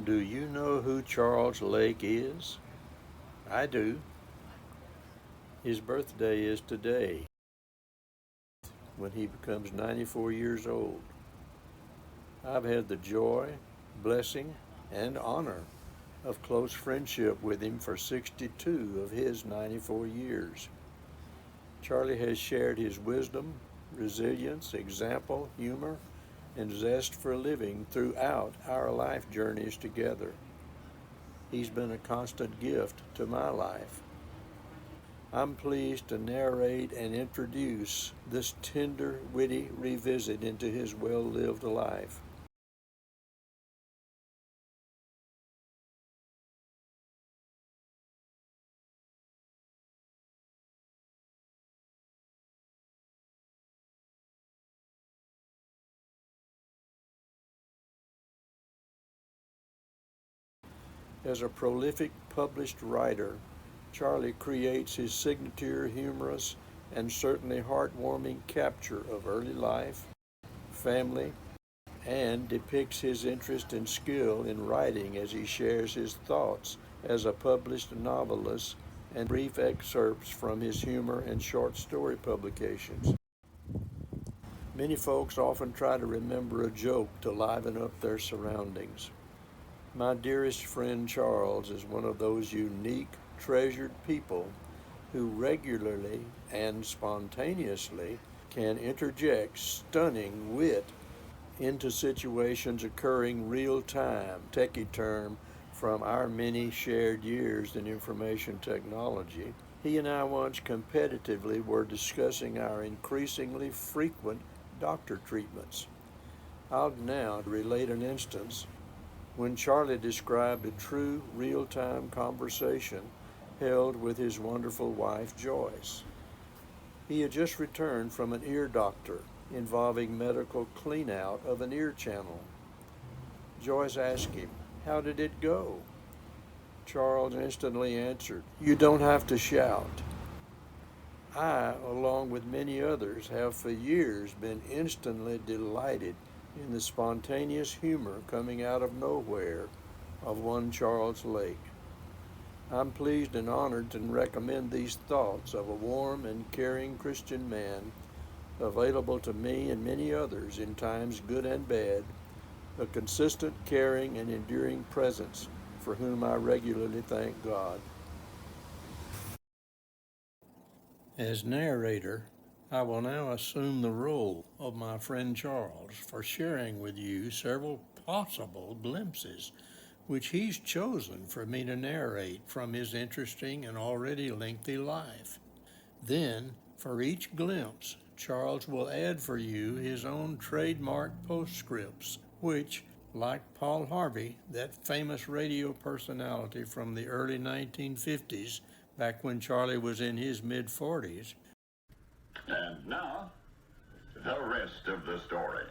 Do you know who Charles Lake is? I do. His birthday is today, when he becomes 94 years old. I've had the joy, blessing, and honor of close friendship with him for 62 of his 94 years. Charlie has shared his wisdom, resilience, example, humor, and zest for living throughout our life journeys together. He's been a constant gift to my life. I'm pleased to narrate and introduce this tender, witty revisit into his well-lived life. As a prolific published writer, Charlie creates his signature humorous and certainly heartwarming capture of early life, family, and depicts his interest and skill in writing as he shares his thoughts as a published novelist and brief excerpts from his humor and short story publications. Many folks often try to remember a joke to liven up their surroundings. My dearest friend Charles is one of those unique, treasured people who regularly and spontaneously can interject stunning wit into situations occurring real time, techie term from our many shared years in information technology. He and I once competitively were discussing our increasingly frequent doctor treatments. I'll now relate an instance when Charlie described a true real-time conversation held with his wonderful wife, Joyce. He had just returned from an ear doctor involving medical clean-out of an ear channel. Joyce asked him, "How did it go?" Charles instantly answered, "You don't have to shout." I, along with many others, have for years been instantly delighted in the spontaneous humor coming out of nowhere of one Charles Lake. I'm pleased and honored to recommend these thoughts of a warm and caring Christian man, available to me and many others in times good and bad, a consistent, caring, and enduring presence for whom I regularly thank God. As narrator, I will now assume the role of my friend Charles for sharing with you several possible glimpses which he's chosen for me to narrate from his interesting and already lengthy life. Then, for each glimpse, Charles will add for you his own trademark postscripts, which, like Paul Harvey, that famous radio personality from the early 1950s, back when Charlie was in his mid-40s, and now, the rest of the story,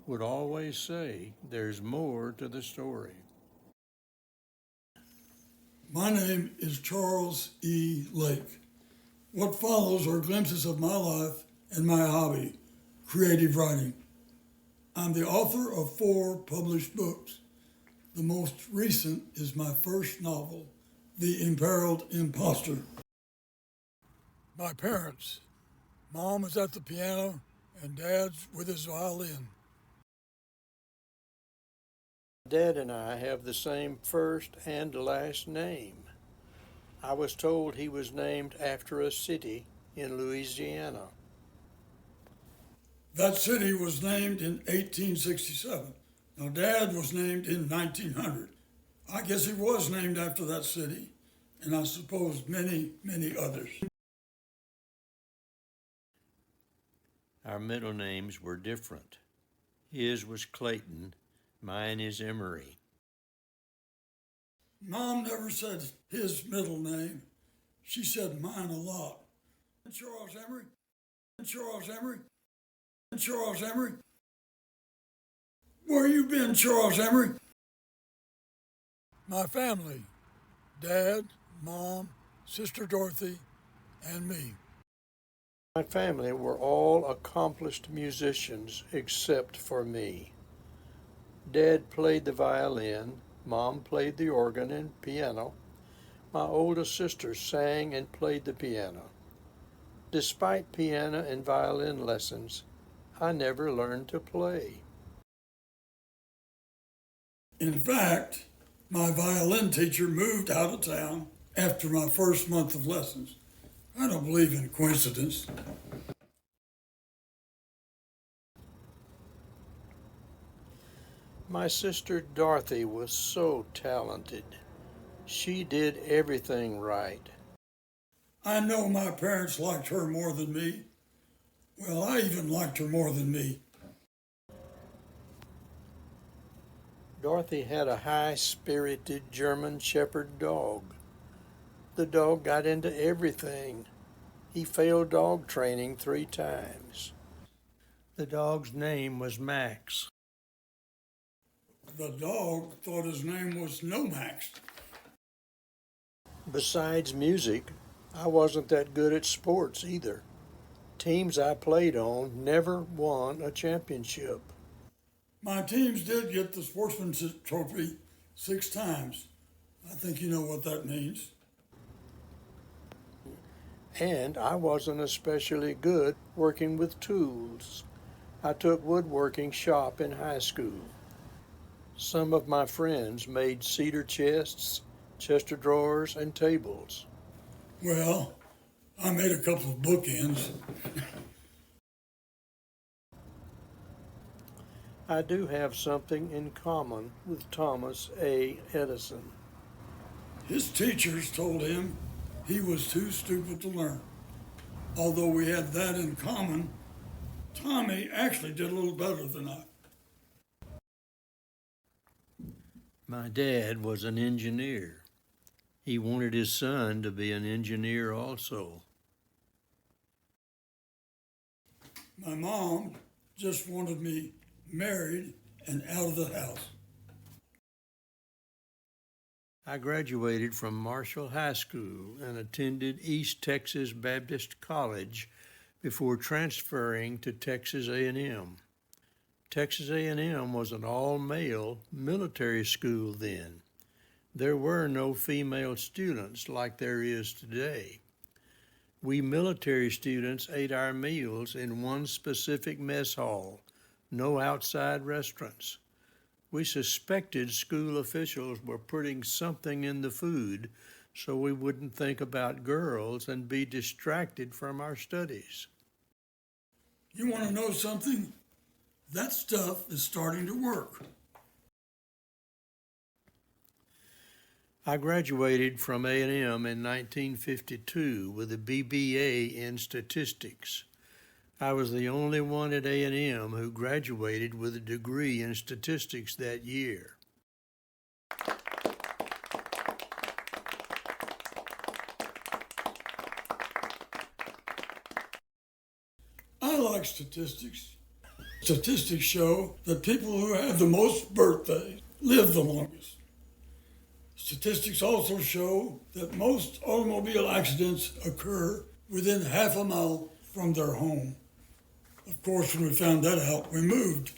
would always say, "There's more to the story." My name is Charles E. Lake. What follows are glimpses of my life and my hobby, creative writing. I'm the author of 4 published books. The most recent is my first novel, The Imperiled Imposter. My parents. Mom is at the piano and Dad's with his violin. Dad and I have the same first and last name. I was told he was named after a city in Louisiana. That city was named in 1867. Now, Dad was named in 1900. I guess he was named after that city, and I suppose many, many others. Our middle names were different. His was Clayton, mine is Emery. Mom never said his middle name. She said mine a lot. Charles Emery. Charles Emery. Charles Emery. Where you been, Charles Emery? My family. Dad, Mom, Sister Dorothy, and me. My family were all accomplished musicians except for me. Dad played the violin, Mom played the organ and piano. My oldest sister sang and played the piano. Despite piano and violin lessons, I never learned to play. In fact, my violin teacher moved out of town after my first month of lessons. I don't believe in coincidence. My sister Dorothy was so talented. She did everything right. I know my parents liked her more than me. Well, I even liked her more than me. Dorothy had a high-spirited German Shepherd dog. The dog got into everything. He failed dog training 3 times. The dog's name was Max. The dog thought his name was Nomax. Besides music, I wasn't that good at sports either. Teams I played on never won a championship. My teams did get the sportsmanship trophy 6 times. I think you know what that means. And I wasn't especially good working with tools. I took woodworking shop in high school. Some of my friends made cedar chests, chest of drawers, and tables. Well, I made a couple of bookends. I do have something in common with Thomas A. Edison. His teachers told him he was too stupid to learn. Although we had that in common, Tommy actually did a little better than I. My dad was an engineer. He wanted his son to be an engineer also. My mom just wanted me married and out of the house. I graduated from Marshall High School and attended East Texas Baptist College before transferring to Texas A&M. Texas A&M was an all-male military school then. There were no female students like there is today. We military students ate our meals in one specific mess hall, no outside restaurants. We suspected school officials were putting something in the food so we wouldn't think about girls and be distracted from our studies. You want to know something? That stuff is starting to work. I graduated from A&M in 1952 with a BBA in statistics. I was the only one at A&M who graduated with a degree in statistics that year. I like statistics. Statistics show that people who have the most birthdays live the longest. Statistics also show that most automobile accidents occur within half a mile from their home. Of course, when we found that out, we moved.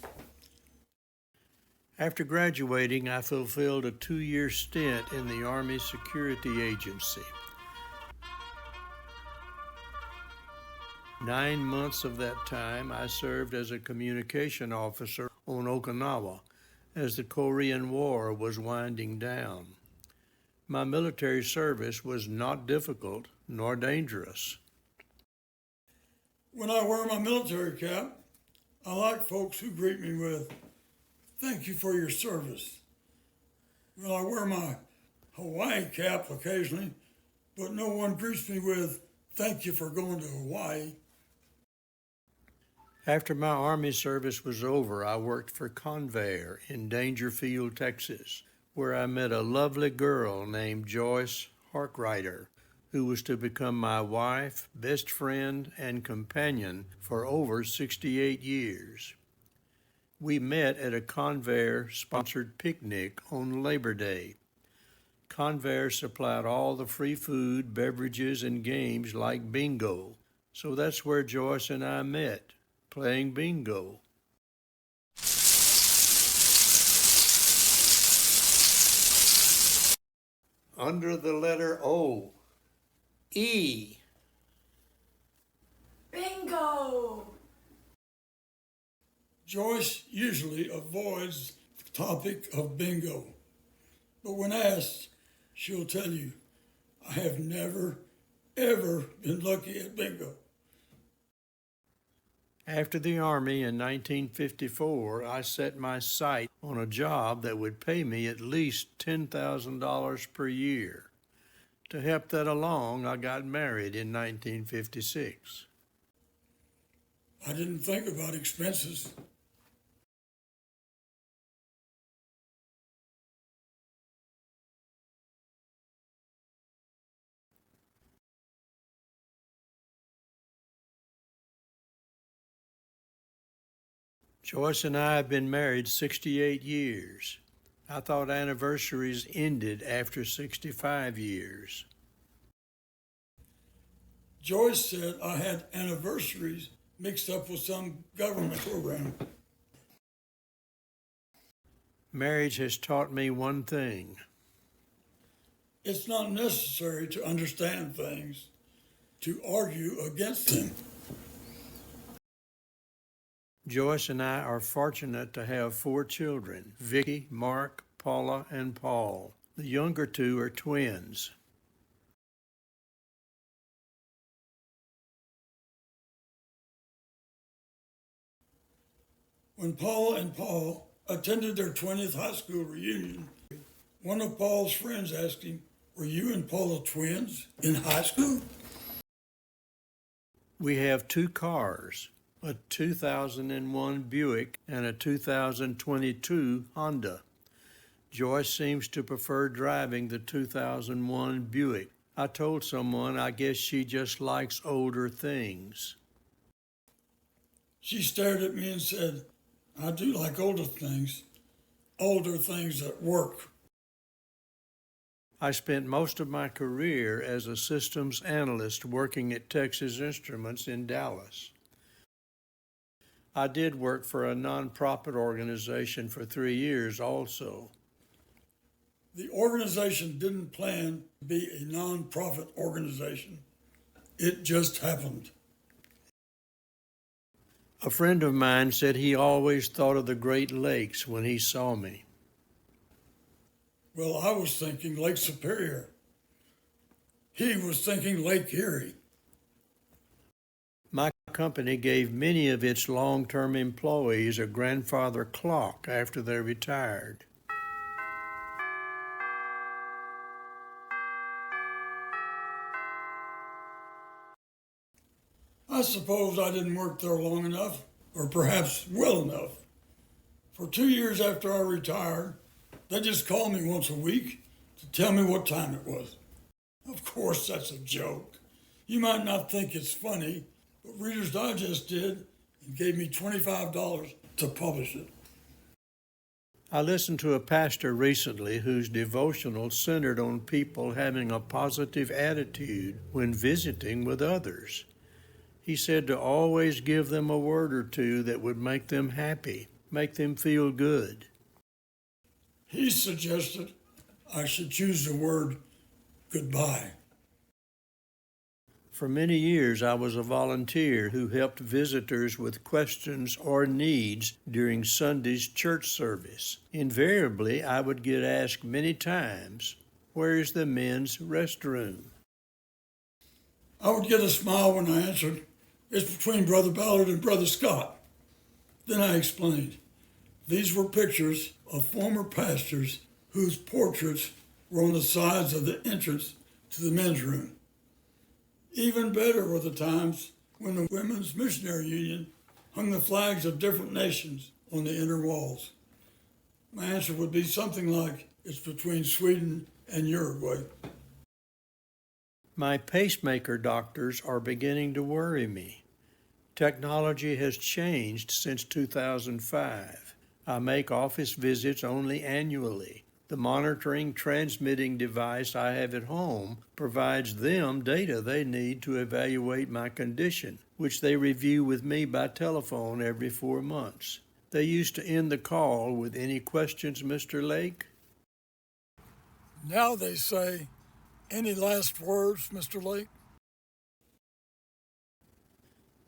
After graduating, I fulfilled a 2-year stint in the Army Security Agency. 9 months of that time, I served as a communication officer on Okinawa as the Korean War was winding down. My military service was not difficult nor dangerous. When I wear my military cap, I like folks who greet me with, "Thank you for your service." When I wear my Hawaii cap occasionally, but no one greets me with, "Thank you for going to Hawaii." After my Army service was over, I worked for Convair in Dangerfield, Texas, where I met a lovely girl named Joyce Harkrider, who was to become my wife, best friend, and companion for over 68 years. We met at a Convair-sponsored picnic on Labor Day. Convair supplied all the free food, beverages, and games like bingo. So that's where Joyce and I met, playing bingo. under the letter O. E. Bingo! Joyce usually avoids the topic of bingo, but when asked, she'll tell you, I have never, ever been lucky at bingo. After the Army in 1954, I set my sight on a job that would pay me at least $10,000 per year. To help that along, I got married in 1956. I didn't think about expenses. Joyce and I have been married 68 years. I thought anniversaries ended after 65 years. Joyce said I had anniversaries mixed up with some government program. Marriage has taught me one thing. It's not necessary to understand things, to argue against them. Joyce and I are fortunate to have 4 children, Vicky, Mark, Paula, and Paul. The younger 2 are twins. When Paula and Paul attended their 20th high school reunion, one of Paul's friends asked him, were you and Paula twins in high school? We have 2 cars, a 2001 Buick and a 2022 Honda. Joyce seems to prefer driving the 2001 Buick. I told someone I guess she just likes older things. She stared at me and said, I do like older things that work. I spent most of my career as a systems analyst working at Texas Instruments in Dallas. I did work for a nonprofit organization for 3 years also. The organization didn't plan to be a nonprofit organization. It just happened. A friend of mine said he always thought of the Great Lakes when he saw me. Well, I was thinking Lake Superior. He was thinking Lake Erie. My company gave many of its long-term employees a grandfather clock after they retired. I suppose I didn't work there long enough, or perhaps well enough. For 2 years after I retired, they just called me once a week to tell me what time it was. Of course, that's a joke. You might not think it's funny, but Reader's Digest did and gave me $25 to publish it. I listened to a pastor recently whose devotional centered on people having a positive attitude when visiting with others. He said to always give them a word or two that would make them happy, make them feel good. He suggested I should choose the word goodbye. For many years, I was a volunteer who helped visitors with questions or needs during Sunday's church service. Invariably, I would get asked many times, "Where is the men's restroom?" I would get a smile when I answered, "It's between Brother Ballard and Brother Scott." Then I explained, these were pictures of former pastors whose portraits were on the sides of the entrance to the men's room. Even better were the times when the Women's Missionary Union hung the flags of different nations on the inner walls. My answer would be something like, it's between Sweden and Uruguay. My pacemaker doctors are beginning to worry me. Technology has changed since 2005. I make office visits only annually. The monitoring transmitting device I have at home provides them data they need to evaluate my condition, which they review with me by telephone every 4 months. They used to end the call with, "Any questions, Mr. Lake?" Now they say, any last words, Mr. Lake?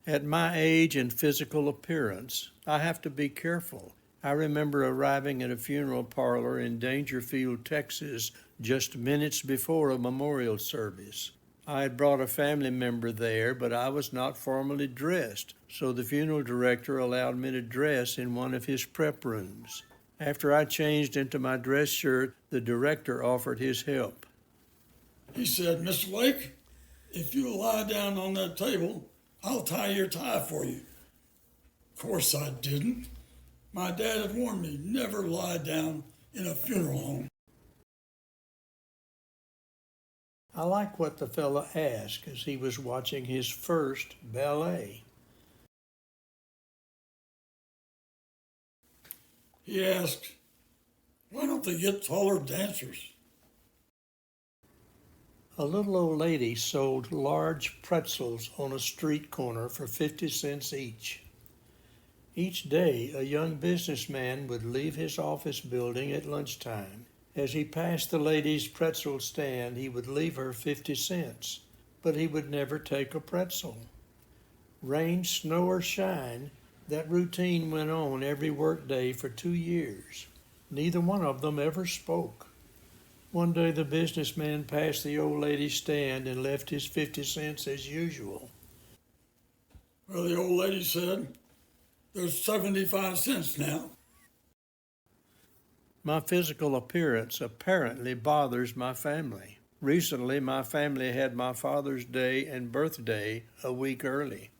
At my age and physical appearance, I have to be careful. I remember arriving at a funeral parlor in Dangerfield, Texas, just minutes before a memorial service. I had brought a family member there, but I was not formally dressed, so the funeral director allowed me to dress in one of his prep rooms. After I changed into my dress shirt, the director offered his help. He said, Mr. Lake, if you'll lie down on that table, I'll tie your tie for you. Of course I didn't. My dad had warned me never lie down in a funeral home. I like what the fellow asked as he was watching his first ballet. He asked, why don't they get taller dancers? A little old lady sold large pretzels on a street corner for 50 cents each. Each day, a young businessman would leave his office building at lunchtime. As he passed the lady's pretzel stand, he would leave her 50 cents, but he would never take a pretzel. Rain, snow, or shine, that routine went on every workday for 2 years. Neither one of them ever spoke. One day the businessman passed the old lady's stand and left his 50 cents as usual. Well, the old lady said, there's 75 cents now. My physical appearance apparently bothers my family. Recently, my family had my Father's Day and birthday a week early.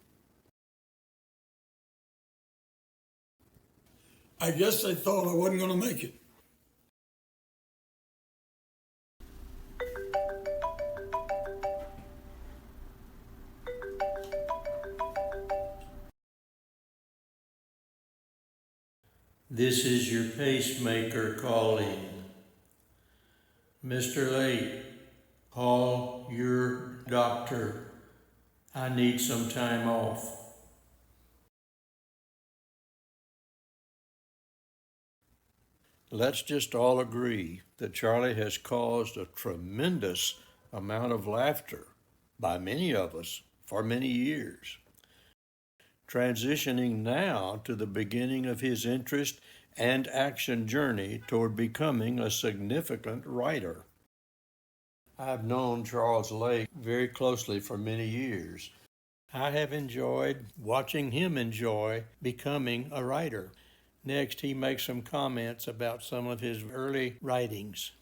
I guess they thought I wasn't going to make it. This is your pacemaker calling. Mr. Lake, call your doctor. I need some time off. Let's just all agree that Charlie has caused a tremendous amount of laughter by many of us for many years. Transitioning now to the beginning of his interest and action journey toward becoming a significant writer. I've known Charles Lake very closely for many years. I have enjoyed watching him enjoy becoming a writer. Next, he makes some comments about some of his early writings.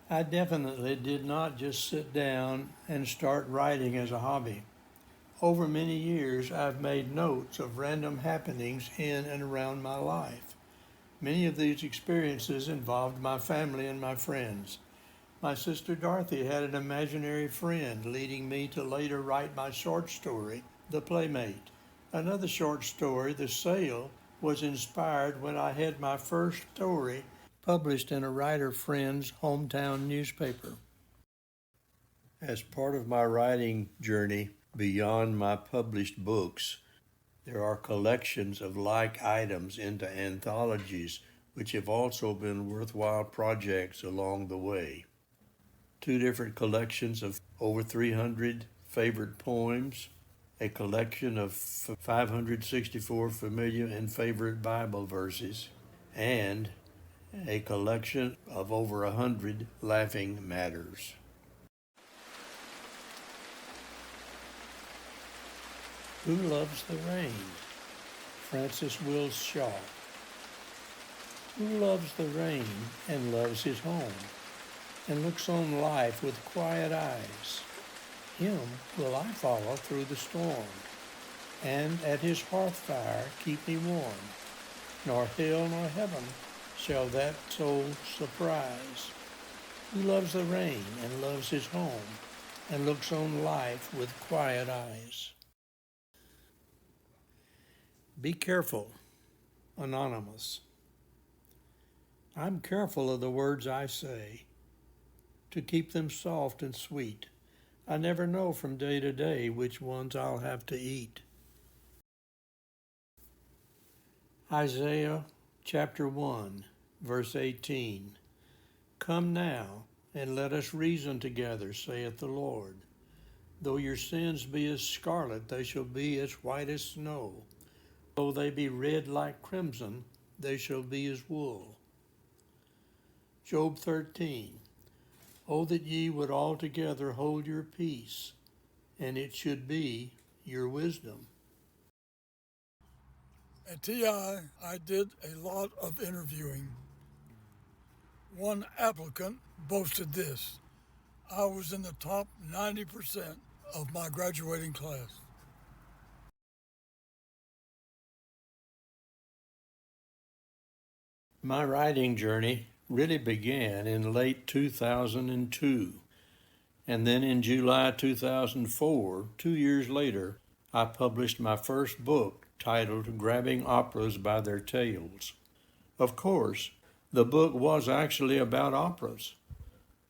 I definitely did not just sit down and start writing as a hobby. Over many years, I've made notes of random happenings in and around my life. Many of these experiences involved my family and my friends. My sister Dorothy had an imaginary friend, leading me to later write my short story, The Playmate. Another short story, The Sale, was inspired when I had my first story published in a writer friend's hometown newspaper. As part of my writing journey, beyond my published books, there are collections of like items into anthologies, which have also been worthwhile projects along the way. 2 different collections of over 300 favorite poems, a collection of 564 familiar and favorite Bible verses, and a collection of over 100 laughing matters. Who Loves the Rain? Francis Wills Shaw. Who loves the rain and loves his home, and looks on life with quiet eyes? Him will I follow through the storm, and at his hearth fire keep me warm. Nor hell nor heaven shall that soul surprise. Who loves the rain and loves his home, and looks on life with quiet eyes? Be careful, Anonymous. I'm careful of the words I say, to keep them soft and sweet. I never know from day to day which ones I'll have to eat. Isaiah chapter 1, verse 18. Come now, and let us reason together, saith the Lord. Though your sins be as scarlet, they shall be as white as snow. Though they be red like crimson, they shall be as wool. Job 13. Oh, that ye would altogether hold your peace, and it should be your wisdom. At TI, I did a lot of interviewing. One applicant boasted this: I was in the top 90% of my graduating class. My writing journey really began in late 2002, and then in July 2004, 2 years later, I published my first book titled Grabbing Operas by Their Tails. Of course, the book was actually about operas.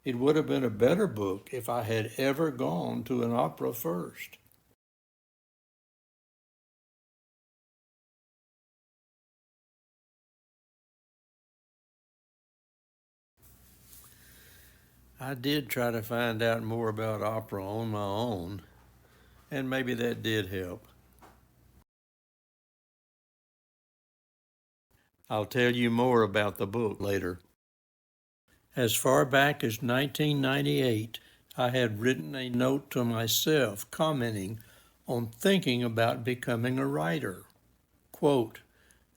It would have been a better book if I had ever gone to an opera first. I did try to find out more about opera on my own, and maybe that did help. I'll tell you more about the book later. As far back as 1998, I had written a note to myself commenting on thinking about becoming a writer. Quote,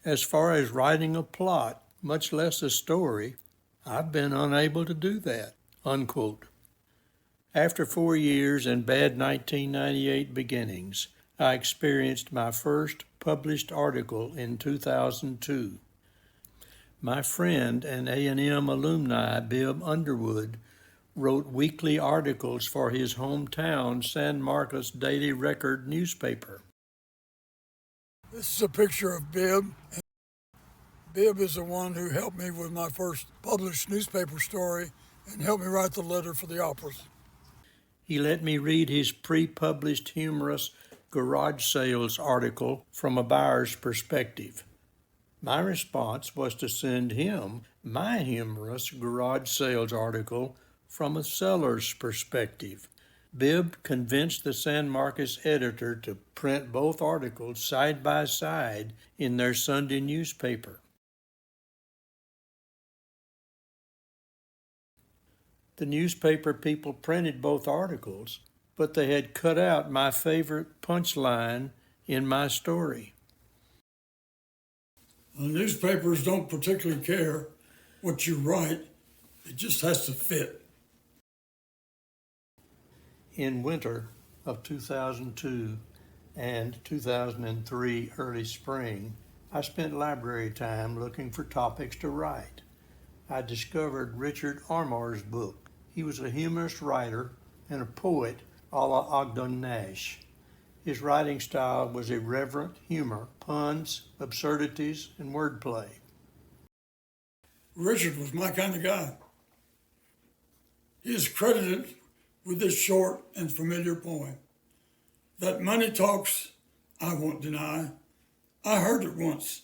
as far as writing a plot, much less a story, I've been unable to do that. Unquote. After 4 years and bad 1998 beginnings, I experienced my first published article in 2002. My friend and A&M alumni Bibb Underwood wrote weekly articles for his hometown San Marcos Daily Record newspaper. This is a picture of Bibb. Bibb is the one who helped me with my first published newspaper story and helped me write the letter for the operas. He let me read his pre-published humorous garage sales article from a buyer's perspective. My response was to send him my humorous garage sales article from a seller's perspective. Bibb convinced the San Marcos editor to print both articles side by side in their Sunday newspaper. The newspaper people printed both articles, but they had cut out my favorite punchline in my story. The newspapers don't particularly care what you write, it just has to fit. In winter of 2002 and 2003 early spring, I spent library time looking for topics to write. I discovered Richard Armour's book. He was a humorous writer and a poet a la Ogden Nash. His writing style was irreverent humor, puns, absurdities, and wordplay. Richard was my kind of guy. He is credited with this short and familiar poem. That money talks, I won't deny. I heard it once.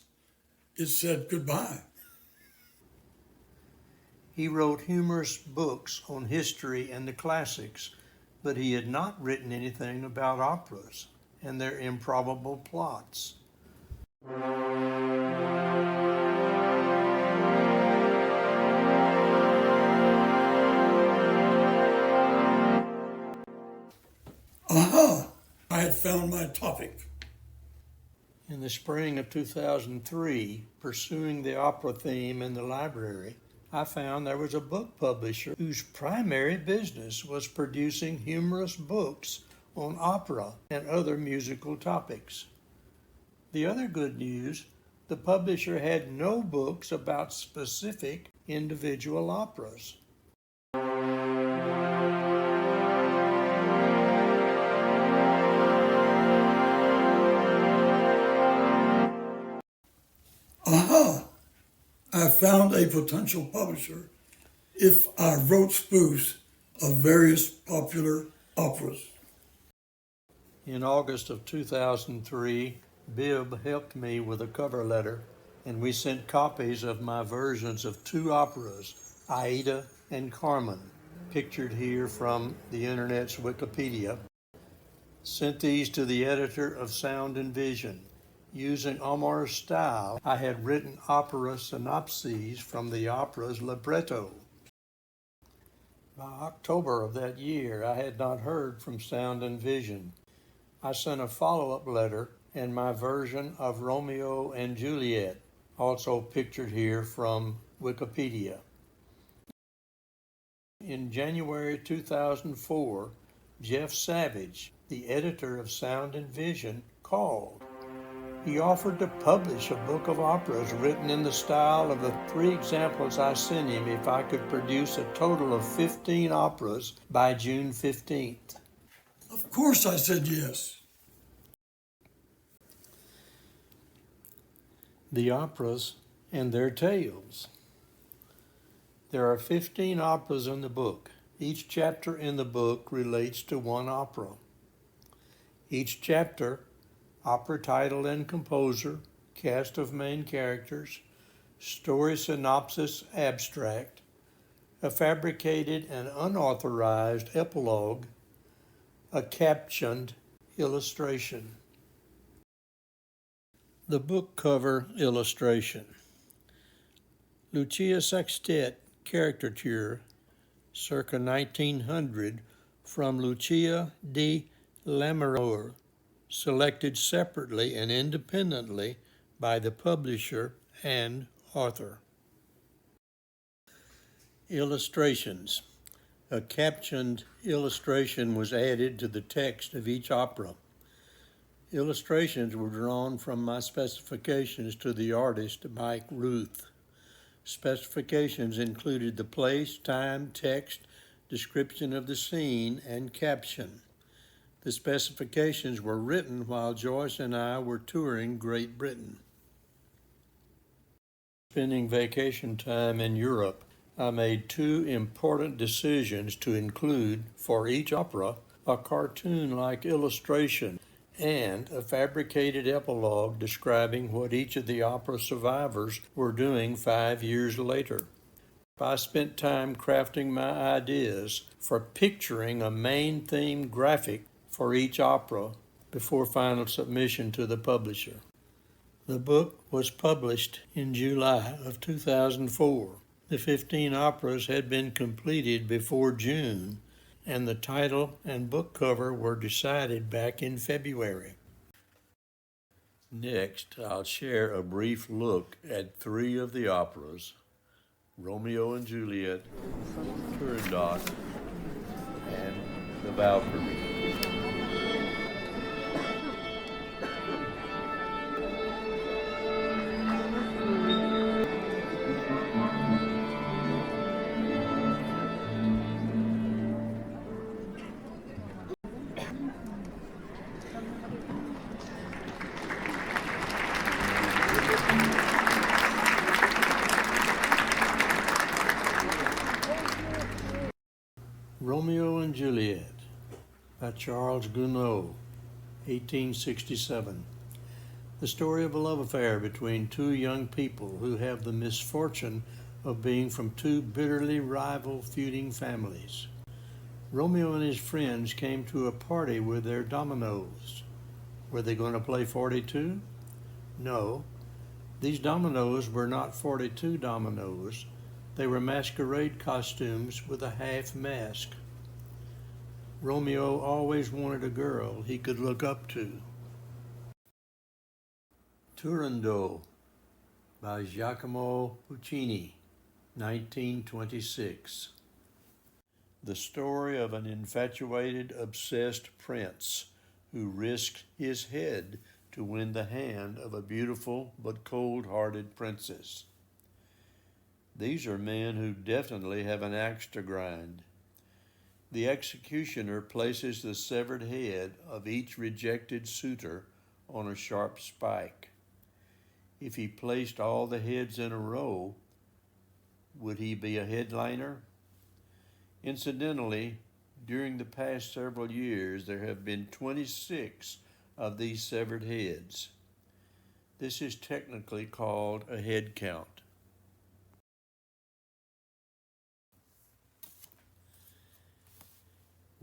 It said goodbye. He wrote humorous books on history and the classics, but he had not written anything about operas and their improbable plots. Aha! I had found my topic. In the spring of 2003, pursuing the opera theme in the library, I found there was a book publisher whose primary business was producing humorous books on opera and other musical topics. The other good news, the publisher had no books about specific individual operas. Aha! I found a potential publisher if I wrote spoofs of various popular operas. In August of 2003, Bibb helped me with a cover letter, and we sent copies of my versions of two operas, Aida and Carmen. pictured here from the Internet's Wikipedia. Sent these to the editor of Sound and Vision. Using Omar's style, I had written opera synopses from the opera's libretto. By October of that year, I had not heard from Sound and Vision. I sent a follow-up letter and my version of Romeo and Juliet, also pictured here from Wikipedia. In January 2004, Jeff Savage, the editor of Sound and Vision, called. He offered to publish a book of operas written in the style of the 3 examples I sent him if I could produce a total of 15 operas by June 15th. Of course I said yes. The operas and their tales. There are 15 operas in the book. Each chapter in the book relates to one opera. Each chapter, opera title and composer, cast of main characters, story synopsis abstract, a fabricated and unauthorized epilogue, a captioned illustration. The book cover illustration. Lucia Sextet caricature, circa 1900, from Lucia di Lammermoor, selected separately and independently by the publisher and author. Illustrations. A captioned illustration was added to the text of each opera. Illustrations were drawn from my specifications to the artist Mike Ruth. Specifications included the place, time, text, description of the scene, and caption. The specifications were written while Joyce and I were touring Great Britain. Spending vacation time in Europe, I made 2 important decisions to include, for each opera, a cartoon-like illustration and a fabricated epilogue describing what each of the opera survivors were doing 5 years later. I spent time crafting my ideas for picturing a main theme graphic for each opera before final submission to the publisher. The book was published in July of 2004. The 15 operas had been completed before June, and the title and book cover were decided back in February. Next, I'll share a brief look at 3 of the operas, Romeo and Juliet, Turandot, and the Valkyrie. Romeo and Juliet by Charles Gounod, 1867. The story of a love affair between 2 young people who have the misfortune of being from 2 bitterly rival feuding families. Romeo and his friends came to a party with their dominoes. Were they going to play 42? No. These dominoes were not 42 dominoes. They were masquerade costumes with a half mask. Romeo always wanted a girl he could look up to. Turandot by Giacomo Puccini, 1926. The story of an infatuated, obsessed prince who risked his head to win the hand of a beautiful but cold-hearted princess. These are men who definitely have an axe to grind. The executioner places the severed head of each rejected suitor on a sharp spike. If he placed all the heads in a row, would he be a headliner? Incidentally, during the past several years, there have been 26 of these severed heads. This is technically called a head count.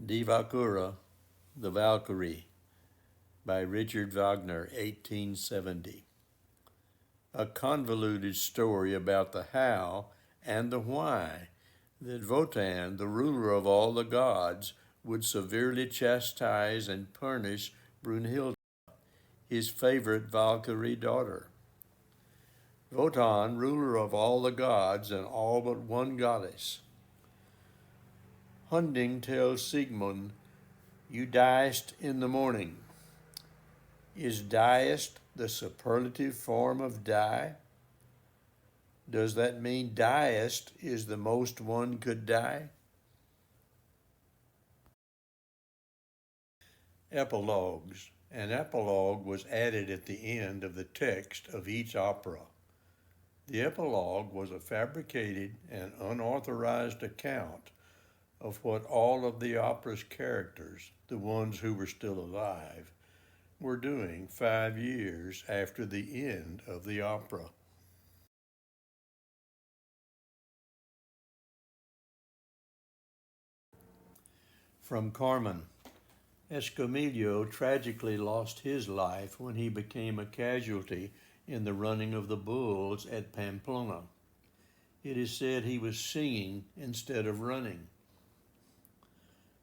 Die Walküre, The Valkyrie, by Richard Wagner, 1870. A convoluted story about the how and the why that Wotan, the ruler of all the gods, would severely chastise and punish Brunhilde, his favorite Valkyrie daughter. Wotan, ruler of all the gods and all but one goddess. Hunding tells Sigmund, "You diest in the morning." Is diest the superlative form of die? Does that mean diest is the most one could die? Epilogues. An epilogue was added at the end of the text of each opera. The epilogue was a fabricated and unauthorized account of what all of the opera's characters, the ones who were still alive, were doing 5 years after the end of the opera. From Carmen. Escamillo tragically lost his life when he became a casualty in the running of the bulls at Pamplona. It is said he was singing instead of running.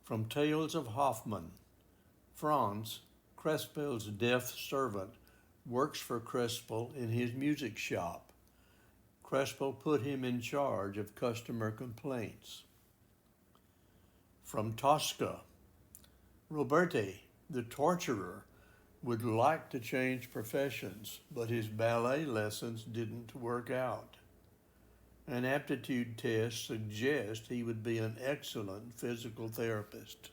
From Tales of Hoffmann. Franz, Crespel's deaf servant, works for Crespel in his music shop. Crespel put him in charge of customer complaints. From Tosca. Roberti, the torturer, would like to change professions, but his ballet lessons didn't work out. An aptitude test suggests he would be an excellent physical therapist.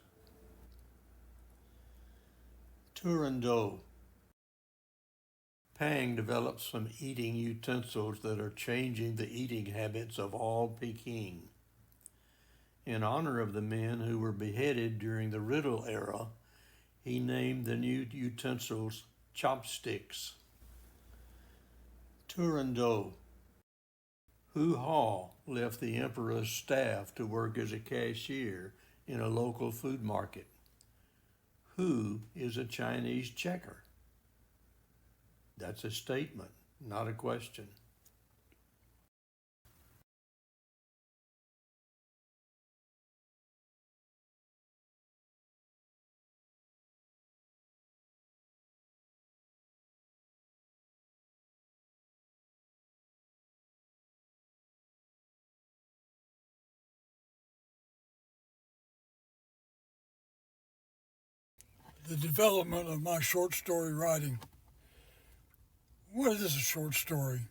Turandot. Pang develops some eating utensils that are changing the eating habits of all Peking. In honor of the men who were beheaded during the Riddle era, he named the new utensils chopsticks. Turandot. Hu Hao left the emperor's staff to work as a cashier in a local food market. Who is a Chinese checker? That's a statement, not a question. The development of my short story writing. What is a short story?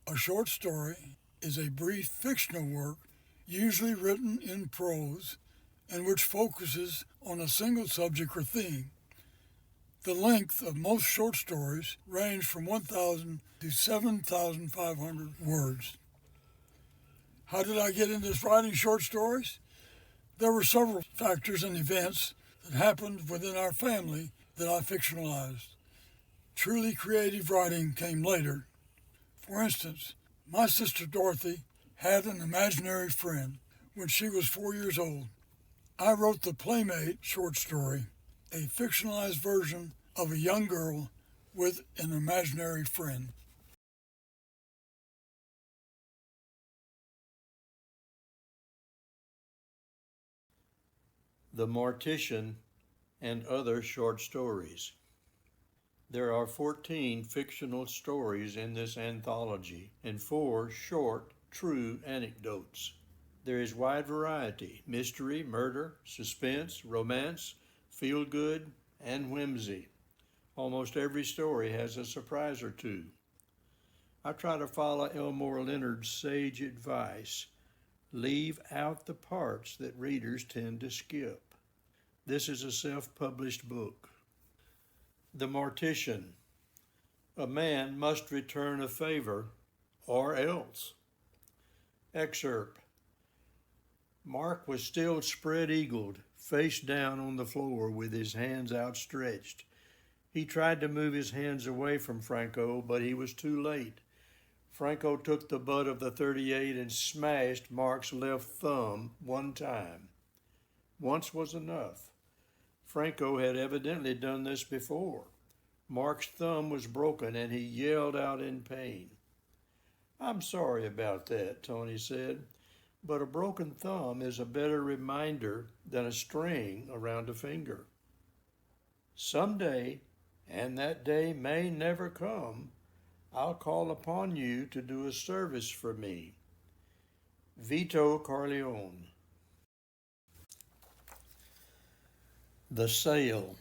A short story is a brief fictional work, usually written in prose, and which focuses on a single subject or theme. The length of most short stories range from 1,000 to 7,500 words. How did I get into writing short stories? There were several factors and events that happened within our family that I fictionalized. Truly creative writing came later. For instance, my sister Dorothy had an imaginary friend when she was 4 years old. I wrote the Playmate short story, a fictionalized version of a young girl with an imaginary friend. The Mortician and Other Short Stories. There are 14 fictional stories in this anthology and 4 short, true anecdotes. There is wide variety: mystery, murder, suspense, romance, feel-good, and whimsy. Almost every story has a surprise or two. I try to follow Elmore Leonard's sage advice: leave out the parts that readers tend to skip. This is a self-published book. The Mortician. A man must return a favor, or else. Excerpt. Mark was still spread-eagled, face down on the floor with his hands outstretched. He tried to move his hands away from Franco, but he was too late. Franco took the butt of the .38 and smashed Mark's left thumb one time. Once was enough. Franco had evidently done this before. Mark's thumb was broken and he yelled out in pain. "I'm sorry about that," Tony said, "but a broken thumb is a better reminder than a string around a finger. Someday, and that day may never come, I'll call upon you to do a service for me. Vito Corleone." The sale.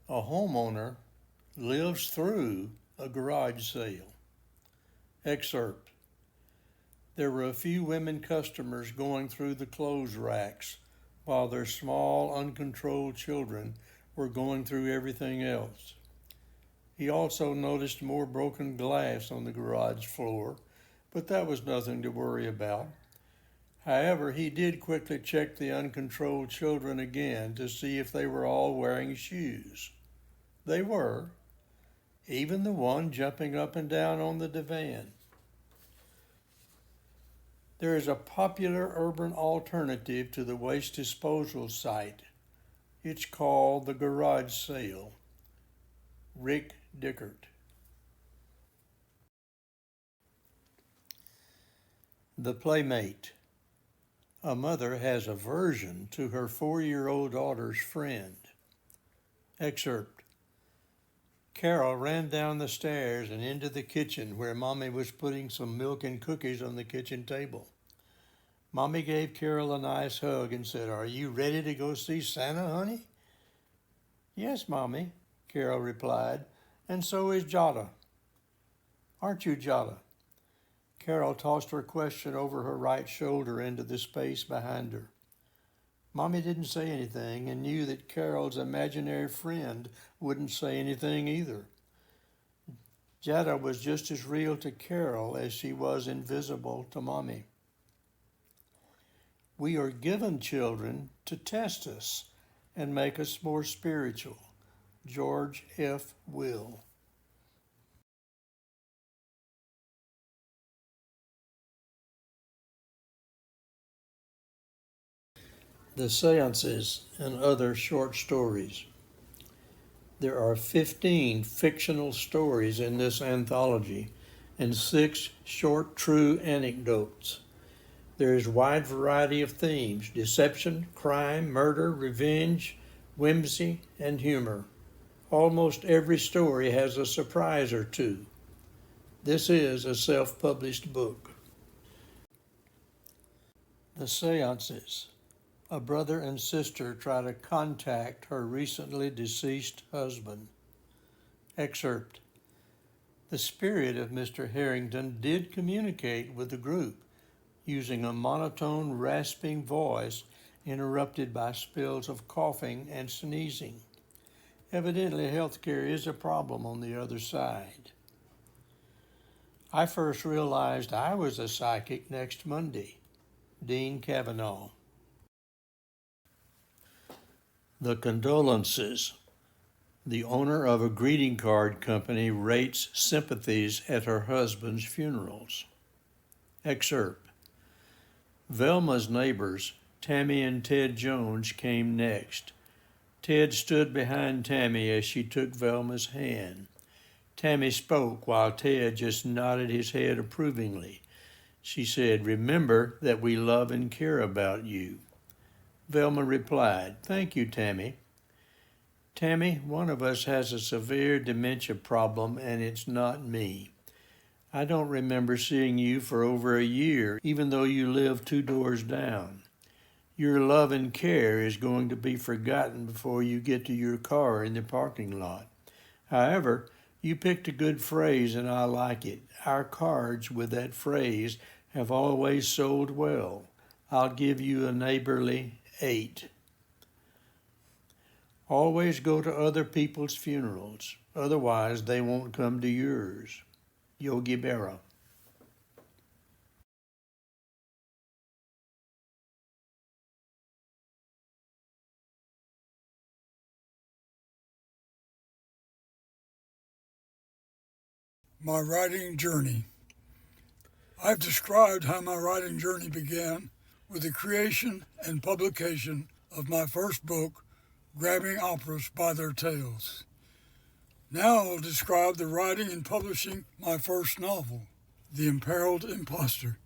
A homeowner lives through a garage sale. Excerpt. There were a few women customers going through the clothes racks while their small, uncontrolled children were going through everything else. He also noticed more broken glass on the garage floor, but that was nothing to worry about. However, he did quickly check the uncontrolled children again to see if they were all wearing shoes. They were, even the one jumping up and down on the divan. There is a popular urban alternative to the waste disposal site. It's called the garage sale. Rick Dickert. The Playmate. A mother has aversion to her 4-year-old daughter's friend. Excerpt. Carol ran down the stairs and into the kitchen where Mommy was putting some milk and cookies on the kitchen table. Mommy gave Carol a nice hug and said, "Are you ready to go see Santa, honey?" "Yes, Mommy," Carol replied, "and so is Jada." "Aren't you, Jada?" Carol tossed her question over her right shoulder into the space behind her. Mommy didn't say anything and knew that Carol's imaginary friend wouldn't say anything either. Jada was just as real to Carol as she was invisible to Mommy. We are given children to test us and make us more spiritual. George F. Will. The Seances and Other Short Stories. There are 15 fictional stories in this anthology and 6 short true anecdotes. There is a wide variety of themes: deception, crime, murder, revenge, whimsy, and humor. Almost every story has a surprise or two. This is a self-published book. The Seances. A brother and sister try to contact her recently deceased husband. Excerpt. The spirit of Mr. Harrington did communicate with the group using a monotone, rasping voice interrupted by spells of coughing and sneezing. Evidently, healthcare is a problem on the other side. I first realized I was a psychic next Monday. Dean Kavanaugh. The Condolences. The owner of a greeting card company rates sympathies at her husband's funerals. Excerpt. Velma's neighbors, Tammy and Ted Jones, came next. Ted stood behind Tammy as she took Velma's hand. Tammy spoke while Ted just nodded his head approvingly. She said, "Remember that we love and care about you." Velma replied, "Thank you, Tammy." "Tammy, one of us has a severe dementia problem, and it's not me. I don't remember seeing you for over a year, even though you live 2 doors down. Your love and care is going to be forgotten before you get to your car in the parking lot. However, you picked a good phrase, and I like it. Our cards with that phrase have always sold well. I'll give you a neighborly 8. Always go to other people's funerals. Otherwise, they won't come to yours. Yogi Berra. My writing journey. I've described how my writing journey began with the creation and publication of my first book, Grabbing Operas by Their Tails. Now I'll describe the writing and publishing my first novel, The Imperiled Imposter,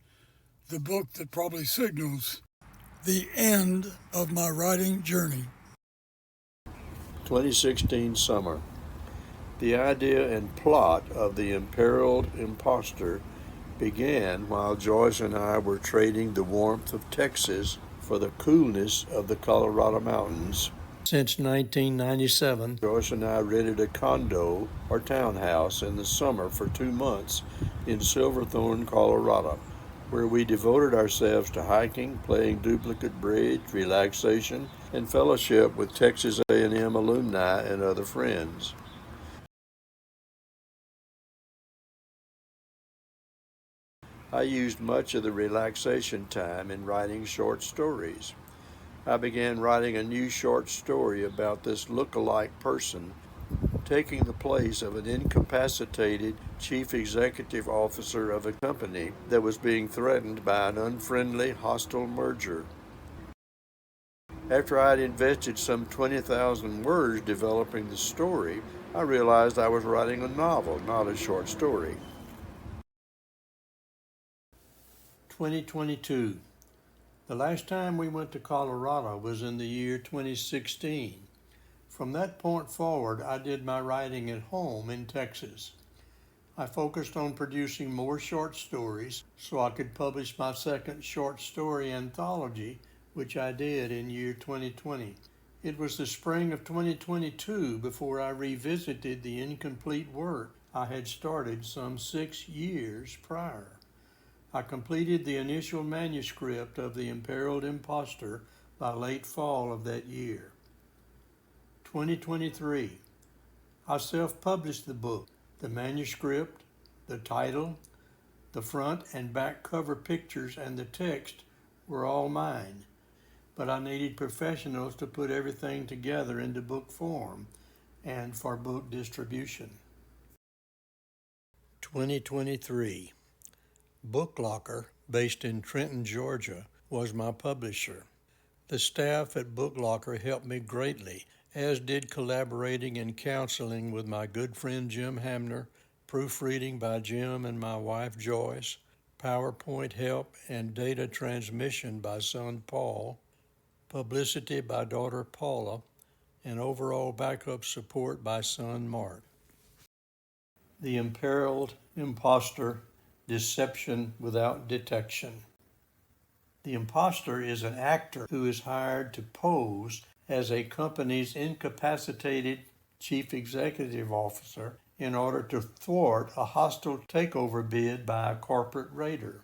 the book that probably signals the end of my writing journey. 2016 summer. The idea and plot of The Imperiled Imposter began while Joyce and I were trading the warmth of Texas for the coolness of the Colorado mountains. Since 1997, Joyce and I rented a condo or townhouse in the summer for 2 months in Silverthorne, Colorado, where we devoted ourselves to hiking, playing duplicate bridge, relaxation, and fellowship with Texas A&M alumni and other friends. I used much of the relaxation time in writing short stories. I began writing a new short story about this look-alike person taking the place of an incapacitated chief executive officer of a company that was being threatened by an unfriendly, hostile merger. After I had invested some 20,000 words developing the story, I realized I was writing a novel, not a short story. 2022. The last time we went to Colorado was in the year 2016. From that point forward, I did my writing at home in Texas. I focused on producing more short stories so I could publish my second short story anthology, which I did in year 2020. It was the spring of 2022 before I revisited the incomplete work I had started some 6 years prior. I completed the initial manuscript of The Imperiled Imposter by late fall of that year. 2023. I self-published the book. The manuscript, the title, the front and back cover pictures, and the text were all mine, but I needed professionals to put everything together into book form and for book distribution. 2023. Book Locker, based in Trenton, Georgia, was my publisher. The staff at Book Locker helped me greatly, as did collaborating and counseling with my good friend Jim Hamner, proofreading by Jim and my wife Joyce, PowerPoint help and data transmission by son Paul, publicity by daughter Paula, and overall backup support by son Mark. The Imperiled Imposter, Deception Without Detection. The imposter is an actor who is hired to pose as a company's incapacitated chief executive officer in order to thwart a hostile takeover bid by a corporate raider.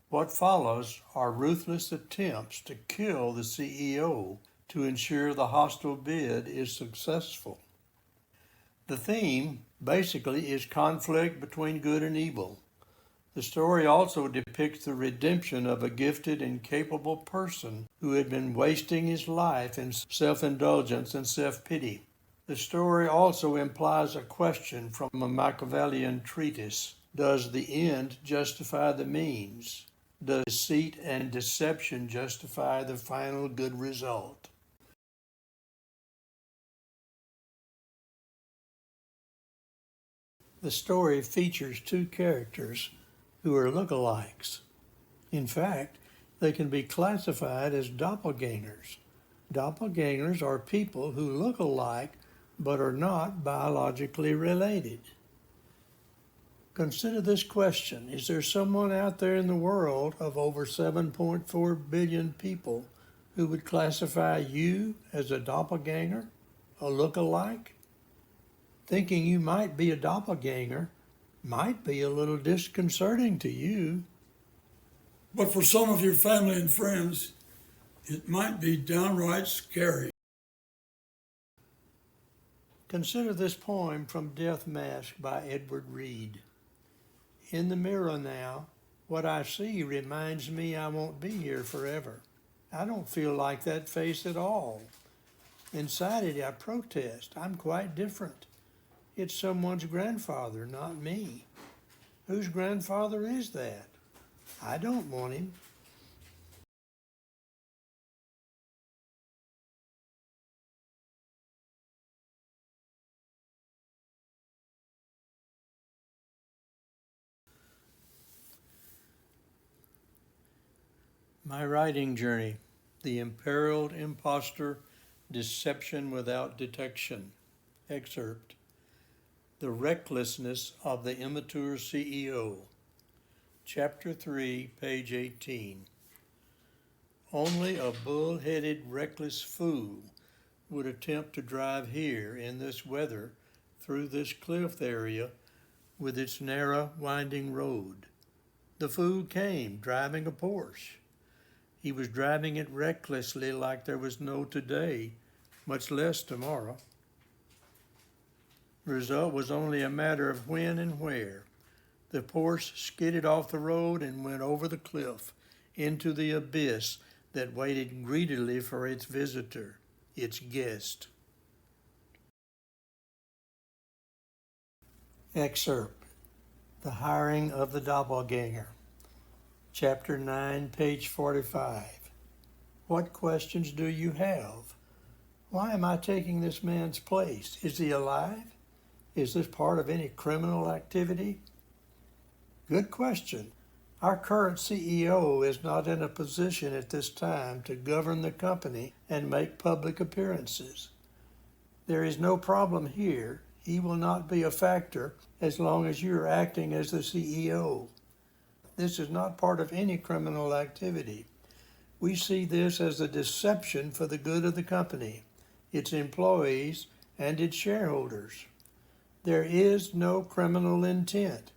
What follows are ruthless attempts to kill the CEO to ensure the hostile bid is successful. The theme, basically, is conflict between good and evil. The story also depicts the redemption of a gifted and capable person who had been wasting his life in self-indulgence and self-pity. The story also implies a question from a Machiavellian treatise. Does the end justify the means? Does deceit and deception justify the final good result? The story features two characters who are lookalikes. In fact, they can be classified as doppelgangers. Doppelgangers are people who look alike but are not biologically related. Consider this question. Is there someone out there in the world of over 7.4 billion people who would classify you as a doppelganger, a look-alike? Thinking you might be a doppelganger might be a little disconcerting to you. But for some of your family and friends, it might be downright scary. Consider this poem from Death Mask by Edward Reed. In the mirror now, what I see reminds me I won't be here forever. I don't feel like that face at all. Inside it, I protest. I'm quite different. It's someone's grandfather, not me. Whose grandfather is that? I don't want him. My writing journey, The Imperiled Imposter, Deception Without Detection. Excerpt. The Recklessness of the Immature CEO. Chapter 3, page 18. Only a bull-headed, reckless fool would attempt to drive here in this weather through this cliff area with its narrow, winding road. The fool came driving a Porsche. He was driving it recklessly like there was no today, much less tomorrow. The result was only a matter of when and where. The Porsche skidded off the road and went over the cliff into the abyss that waited greedily for its visitor, its guest. Excerpt. The Hiring of the Doppelganger. Chapter 9, page 45. What questions do you have? Why am I taking this man's place? Is he alive? Is this part of any criminal activity? Good question. Our current CEO is not in a position at this time to govern the company and make public appearances. There is no problem here. He will not be a factor as long as you are acting as the CEO. This is not part of any criminal activity. We see this as a deception for the good of the company, its employees, and its shareholders. There is no criminal intent.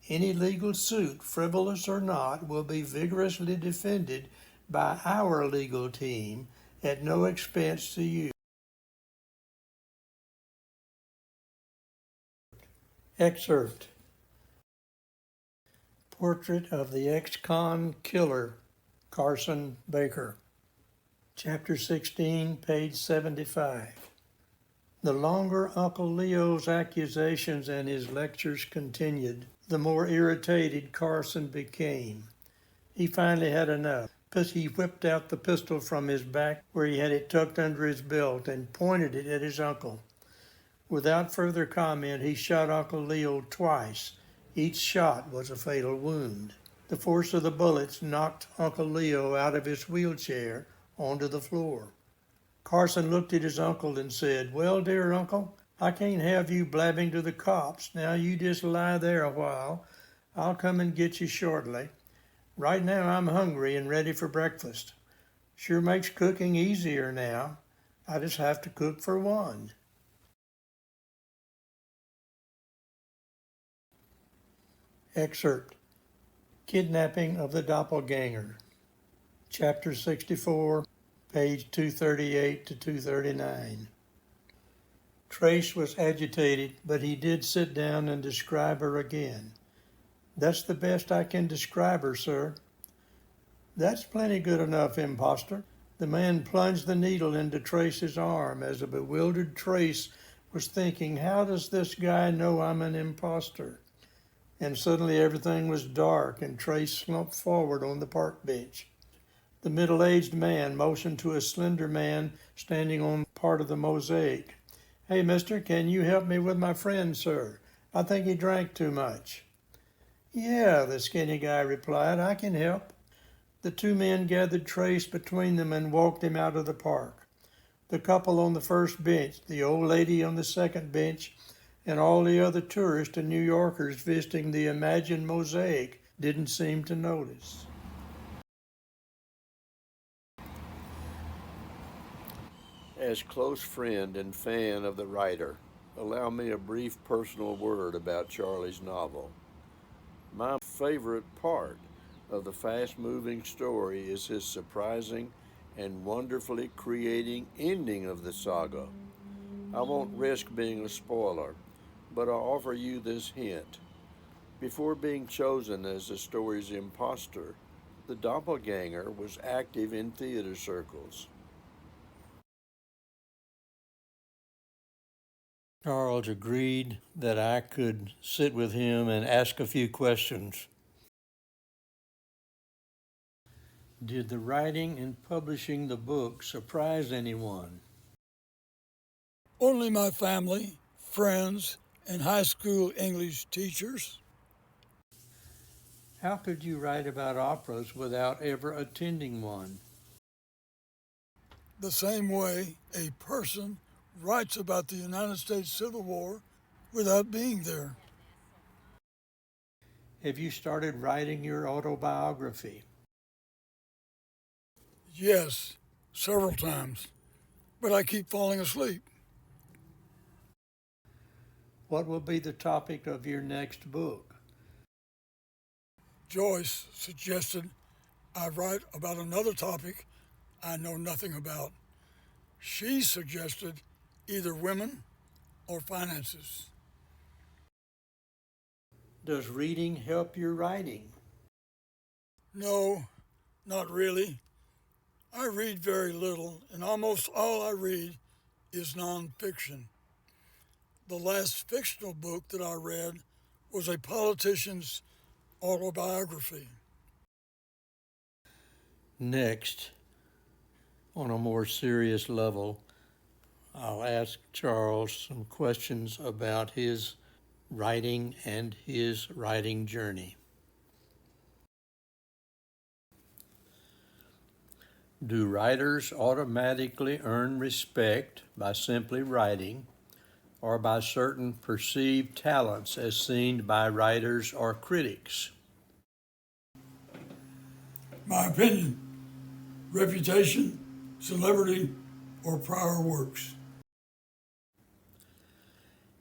Any legal suit, frivolous or not, will be vigorously defended by our legal team at no expense to you. Excerpt. Portrait of the ex-con killer, Carson Baker. Chapter 16, page 75. The longer Uncle Leo's accusations and his lectures continued, the more irritated Carson became. He finally had enough, because he whipped out the pistol from his back where he had it tucked under his belt and pointed it at his uncle. Without further comment, he shot Uncle Leo twice. Each shot was a fatal wound. The force of the bullets knocked Uncle Leo out of his wheelchair onto the floor. Carson looked at his uncle and said, "Well, dear uncle, I can't have you blabbing to the cops. Now you just lie there a while. I'll come and get you shortly. Right now I'm hungry and ready for breakfast. Sure makes cooking easier now. I just have to cook for one." Excerpt. Kidnapping of the Doppelganger. Chapter 64, page 238 to 239. Trace was agitated, but he did sit down and describe her again. "That's the best I can describe her, sir." "That's plenty good enough, imposter." The man plunged the needle into Trace's arm as a bewildered Trace was thinking, how does this guy know I'm an imposter? And suddenly everything was dark and Trace slumped forward on the park bench. The middle-aged man motioned to a slender man standing on part of the mosaic. "Hey, mister, can you help me with my friend, sir? I think he drank too much." "Yeah," the skinny guy replied, "I can help." The two men gathered Trace between them and walked him out of the park. The couple on the first bench, the old lady on the second bench, and all the other tourists and New Yorkers visiting the imagined mosaic didn't seem to notice. As close friend and fan of the writer, allow me a brief personal word about Charlie's novel. My favorite part of the fast-moving story is his surprising and wonderfully creating ending of the saga. I won't risk being a spoiler, but I'll offer you this hint. Before being chosen as the story's imposter, the doppelganger was active in theater circles. Charles agreed that I could sit with him and ask a few questions. Did the writing and publishing the book surprise anyone? Only my family, friends, and high school English teachers. How could you write about operas without ever attending one? The same way a person writes about the United States Civil War without being there. Have you started writing your autobiography? Yes, several times, but I keep falling asleep. What will be the topic of your next book? Joyce suggested I write about another topic I know nothing about. She suggested either women or finances. Does reading help your writing? No, not really. I read very little, and almost all I read is nonfiction. The last fictional book that I read was a politician's autobiography. Next, on a more serious level, I'll ask Charles some questions about his writing and his writing journey. Do writers automatically earn respect by simply writing, or by certain perceived talents as seen by writers or critics? My opinion, reputation, celebrity, or prior works.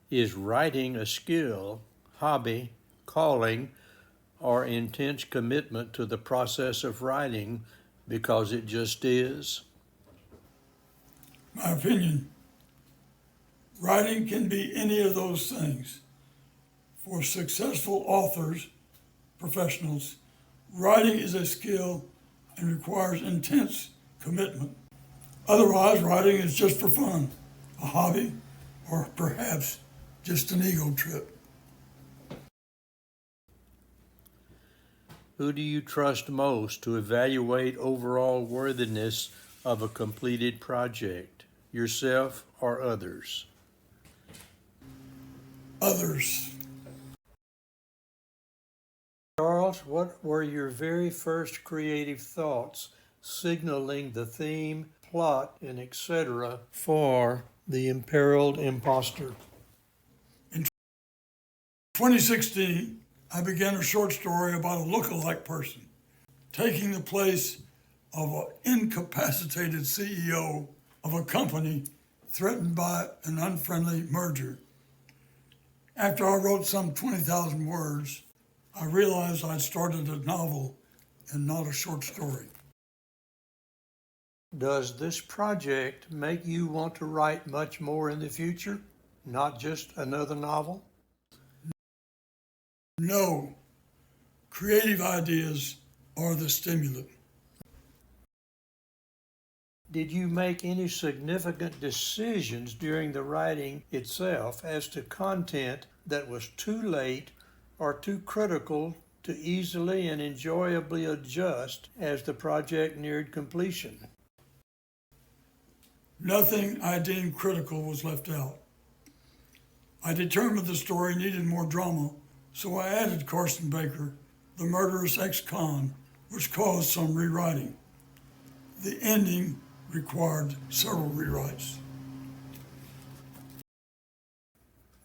Is writing a skill, hobby, calling, or intense commitment to the process of writing because it just is? My opinion, writing can be any of those things. For successful authors, professionals, writing is a skill and requires intense commitment. Otherwise, writing is just for fun, a hobby, or perhaps just an ego trip. Who do you trust most to evaluate overall worthiness of a completed project, yourself or others? Others. Charles, what were your very first creative thoughts signaling the theme, plot, and etc. for The Imperiled Imposter? In 2016, I began a short story about a look-alike person taking the place of an incapacitated CEO of a company threatened by an unfriendly merger. After I wrote some 20,000 words, I realized I'd started a novel and not a short story. Does this project make you want to write much more in the future, not just another novel? No, creative ideas are the stimulant. Did you make any significant decisions during the writing itself as to content that was too late or too critical to easily and enjoyably adjust as the project neared completion? Nothing I deemed critical was left out. I determined the story needed more drama, so I added Carson Baker, the murderous ex-con, which caused some rewriting. The ending required several rewrites.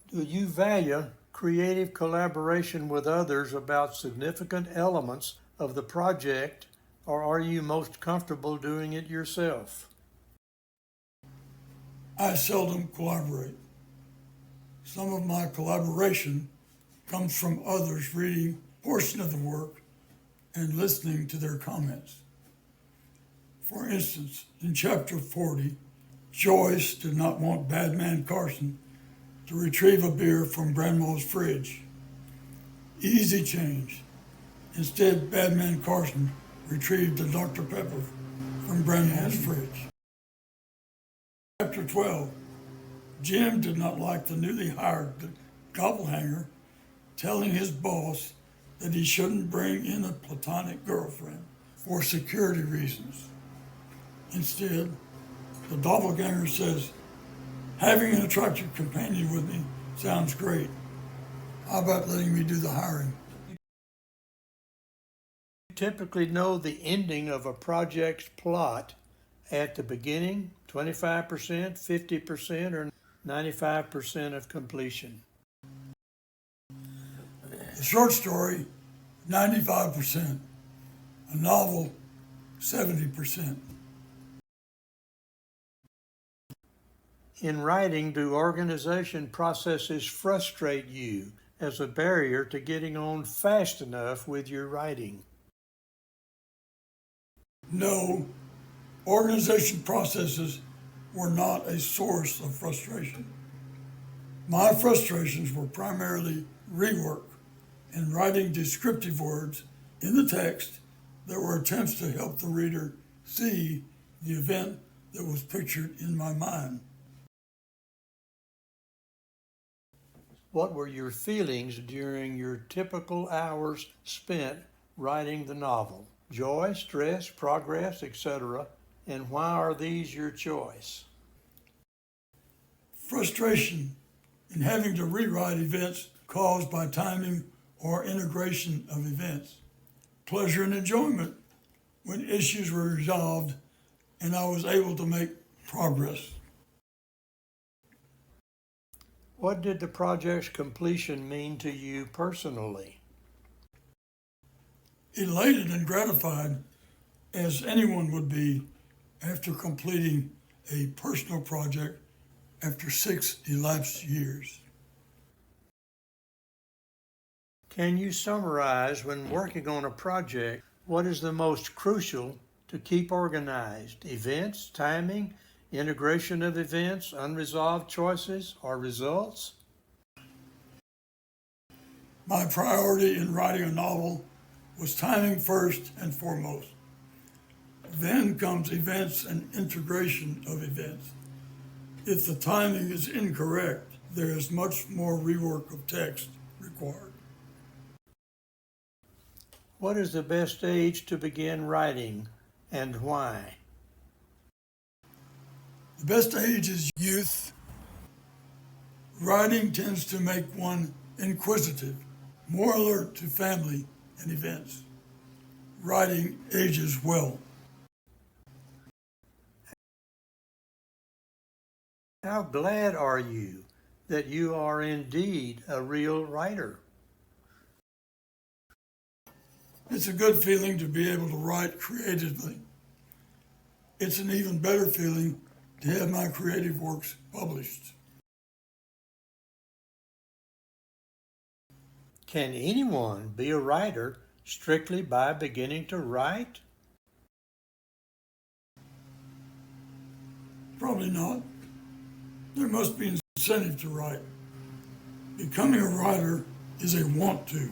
Do you value creative collaboration with others about significant elements of the project, or are you most comfortable doing it yourself? I seldom collaborate. Some of my collaboration comes from others reading a portion of the work and listening to their comments. For instance, in chapter 40, Joyce did not want Badman Carson to retrieve a beer from Grandma's fridge. Easy change. Instead, Badman Carson retrieved a Dr. Pepper from Grandma's fridge. Chapter 12, Jim did not like the newly hired doppelganger telling his boss that he shouldn't bring in a platonic girlfriend for security reasons. Instead, the doppelganger says, "Having an attractive companion with me sounds great. How about letting me do the hiring?" typically know the ending of a project's plot at the beginning, 25%, 50%, or 95% of completion? A short story, 95%. A novel, 70%. In writing, do organization processes frustrate you as a barrier to getting on fast enough with your writing? No, organization processes were not a source of frustration. My frustrations were primarily rework and writing descriptive words in the text that were attempts to help the reader see the event that was pictured in my mind. What were your feelings during your typical hours spent writing the novel? Joy, stress, progress, etc. And why are these your choice? Frustration in having to rewrite events caused by timing or integration of events. Pleasure and enjoyment when issues were resolved and I was able to make progress. What did the project's completion mean to you personally? Elated and gratified as anyone would be after completing a personal project after 6 elapsed years. Can you summarize, when working on a project, what is the most crucial to keep organized? Events, timing, integration of events, unresolved choices, or results? My priority in writing a novel was timing first and foremost. Then comes events and integration of events. If the timing is incorrect, there is much more rework of text required. What is the best age to begin writing, and why? The best age is youth. Writing tends to make one inquisitive, more alert to family and events. Writing ages well. How glad are you that you are indeed a real writer? It's a good feeling to be able to write creatively. It's an even better feeling to have my creative works published. Can anyone be a writer strictly by beginning to write? Probably not. There must be incentive to write. Becoming a writer is a want to.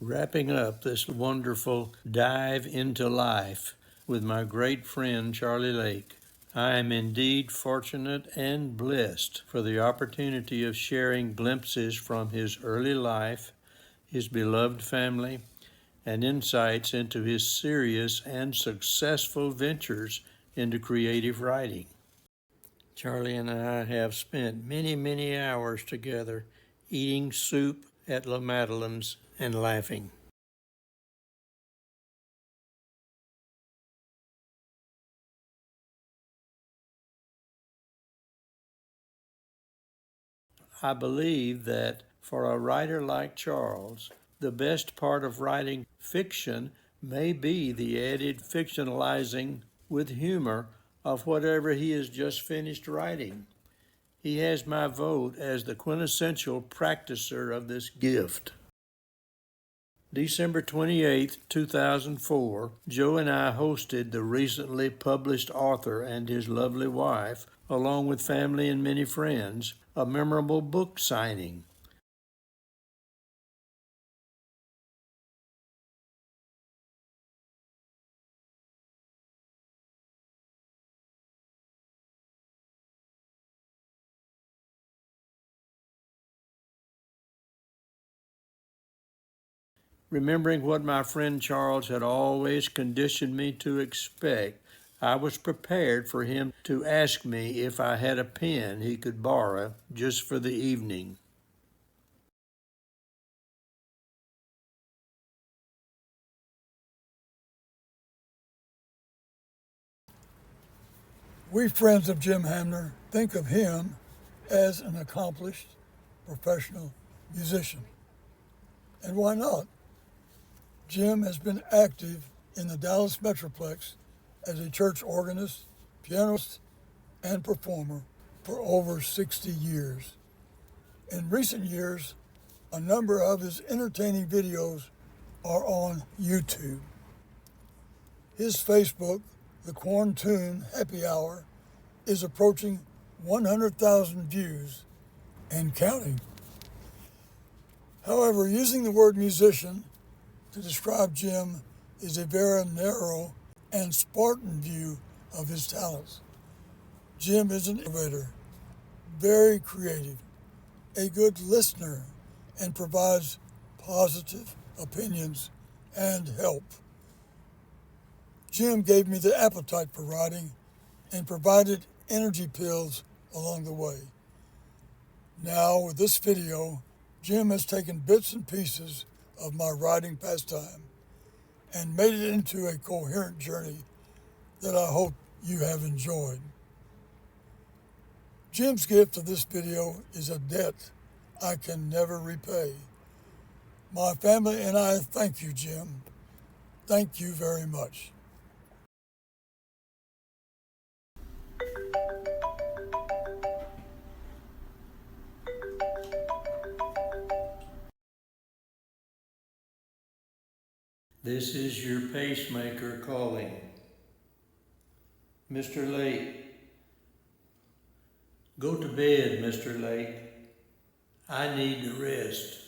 Wrapping up this wonderful dive into life with my great friend Charlie Lake, I am indeed fortunate and blessed for the opportunity of sharing glimpses from his early life, his beloved family, and insights into his serious and successful ventures into creative writing. Charlie and I have spent many, many hours together eating soup at La Madeleine's and laughing. I believe that for a writer like Charles, the best part of writing fiction may be the added fictionalizing with humor of whatever he has just finished writing. He has my vote as the quintessential practicer of this gift. December 28, 2004, Joe and I hosted the recently published author and his lovely wife, along with family and many friends, a memorable book signing. Remembering what my friend Charles had always conditioned me to expect, I was prepared for him to ask me if I had a pen he could borrow just for the evening. We friends of Jim Hamner think of him as an accomplished professional musician. And why not? Jim has been active in the Dallas Metroplex as a church organist, pianist, and performer for over 60 years. In recent years, a number of his entertaining videos are on YouTube. His Facebook, The Quarantine Happy Hour, is approaching 100,000 views and counting. However, using the word musician to describe Jim is a very narrow and Spartan view of his talents. Jim is an innovator, very creative, a good listener, and provides positive opinions and help. Jim gave me the appetite for writing and provided energy pills along the way. Now, with this video, Jim has taken bits and pieces of my writing pastime and made it into a coherent journey that I hope you have enjoyed. Jim's gift of this video is a debt I can never repay. My family and I thank you, Jim. Thank you very much. This is your pacemaker calling. Mr. Lake. Go to bed, Mr. Lake. I need to rest.